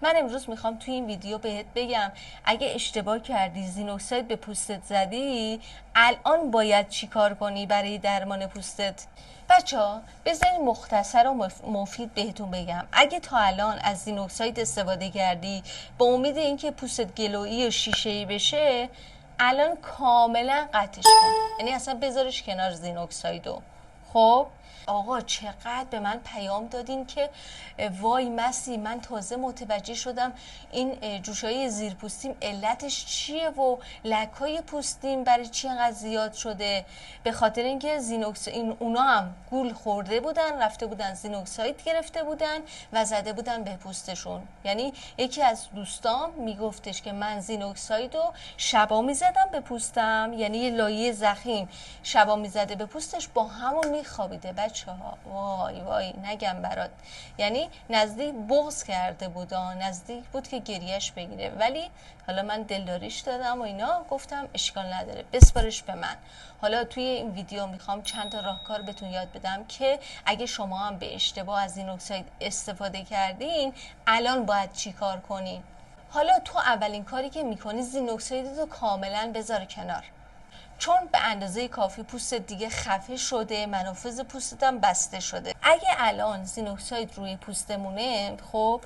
من امروز میخوام توی این ویدیو بهت بگم اگه اشتباه کردی زینوکسید به پوستت زدی الان باید چی کار کنی برای درمان پوستت. بچه‌ها بذارید مختصر و مفید بهتون بگم. اگه تا الان از زینوکسید استفاده کردی با امید اینکه پوستت گلویی و شیشه‌ای بشه، الان کاملا قطعش کن، یعنی اصلا بذارش کنار زینوکسیدو. خب آقا چقدر به من پیام دادین که وای مسی من تازه متوجه شدم این جوشهای زیر پوستیم علتش چیه و لک‌های پوستیم برای چی انقدر زیاد شده. به خاطر اینکه اونا هم گول خورده بودن، رفته بودن زینوکسید گرفته بودن و زده بودن به پوستشون. یعنی یکی از دوستام میگفتش که من زینوکسید رو شبا میزدم به پوستم، یعنی یه لایه زخیم شبا میزده به پوستش، با همون میخوابیده. بچه‌ها وای وای نگم برات، یعنی نزدیک بغض کرده بود، نزدیک بود که گریهش بگیره، ولی حالا من دلداریش دادم و اینا، گفتم اشکال نداره بسپارش به من. حالا توی این ویدیو میخوام چند تا راهکار بهتون یاد بدم که اگه شما هم به اشتباه از زینوکسید استفاده کردین الان باید چی کار کنین. حالا تو اولین کاری که میکنی زینوکسید رو کاملا بذار کنار، چون به اندازه کافی پوست دیگه خفه شده، منافذ پوستت هم بسته شده. اگه الان زینوکسید روی پوستمونه، خب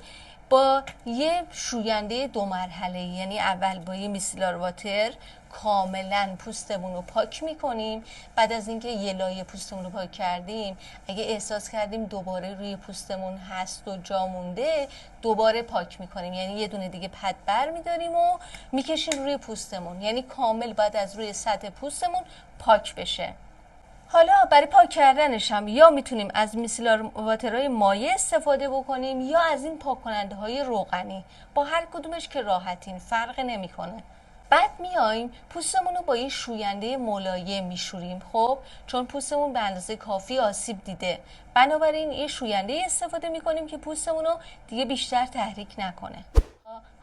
با یه شوینده 2 مرحله، یعنی اول با یه میسلار واتر کاملا پوستمون رو پاک میکنیم. بعد از اینکه یه لایه پوستمون رو پاک کردیم، اگه احساس کردیم دوباره روی پوستمون هست و جا مونده، دوباره پاک میکنیم، یعنی یه دونه دیگه پد بر میداریم و میکشیم روی پوستمون، یعنی کامل باید از روی سطح پوستمون پاک بشه. حالا برای پاک کردنش هم یا میتونیم از میسلار واترهای مایع استفاده بکنیم یا از این پاک کننده های روغنی، با هر کدومش که راحتین فرق نمیکنه. بعد میایم پوستمون رو با یه شوینده ملایم میشوریم، خب چون پوستمون به اندازه کافی آسیب دیده، بنابراین یه شوینده استفاده میکنیم که پوستمون رو دیگه بیشتر تحریک نکنه.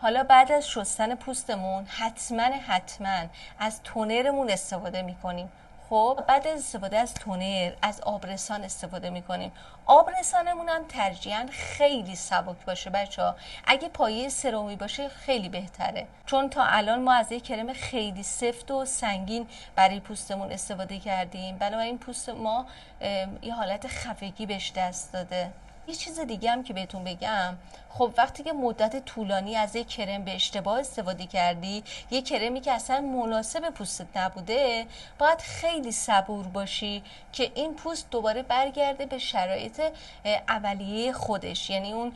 حالا بعد از شستن پوستمون حتما از تونرمون استفاده میکنیم. خب بعد از استفاده از تونر از آبرسان استفاده میکنیم. آبرسانمون هم ترجیحاً خیلی سبک باشه بچه‌ها. اگه پایه سرمی باشه خیلی بهتره، چون تا الان ما از یک کرم خیلی سفت و سنگین برای پوستمون استفاده کردیم، بنابراین پوست ما یه حالت خفگی بهش دست داده. یه چیز دیگه هم که بهتون بگم، خب وقتی که مدت طولانی از یک کرم به اشتباه استفاده کردی، یک کرمی که اصلا مناسب پوستت نبوده، باید خیلی صبور باشی که این پوست دوباره برگرده به شرایط اولیه خودش، یعنی اون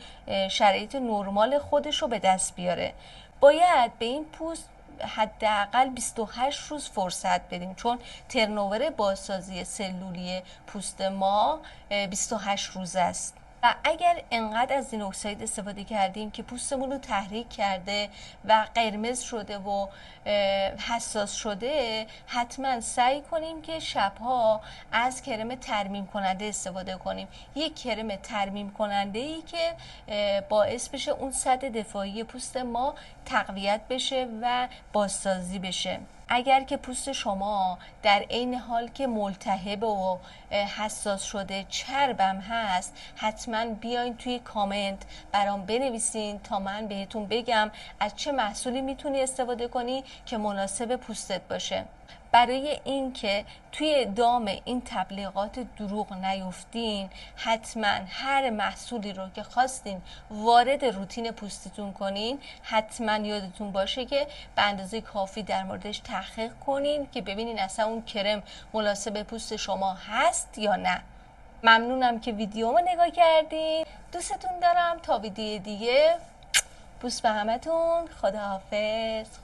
شرایط نرمال خودش رو به دست بیاره. باید به این پوست حداقل 28 روز فرصت بدیم، چون ترنوور بازسازی سلولی پوست ما 28 روز است. و اگر انقدر از زینوکسید استفاده کردیم که پوستمون رو تحریک کرده و قرمز شده و حساس شده، حتما سعی کنیم که شبها از کرم ترمیم کننده استفاده کنیم. یک کرم ترمیم کننده ای که باعث بشه اون سطح دفاعی پوست ما تقویت بشه و بازسازی بشه. اگر که پوست شما در عین حال که ملتهب و حساس شده چربم هست، حتما بیاین توی کامنت برام بنویسین تا من بهتون بگم از چه محصولی میتونی استفاده کنی که مناسب پوستت باشه. برای اینکه توی دام این تبلیغات دروغ نیفتین، حتما هر محصولی رو که خواستین وارد روتین پوستتون کنین، حتما یادتون باشه که به اندازه کافی در موردش تحقیق کنین که ببینین اصلا اون کرم مناسب پوست شما هست یا نه. ممنونم که ویدیومو نگاه کردین. دوستتون دارم. تا ویدیو دیگه بوس به همتون. خداحافظ.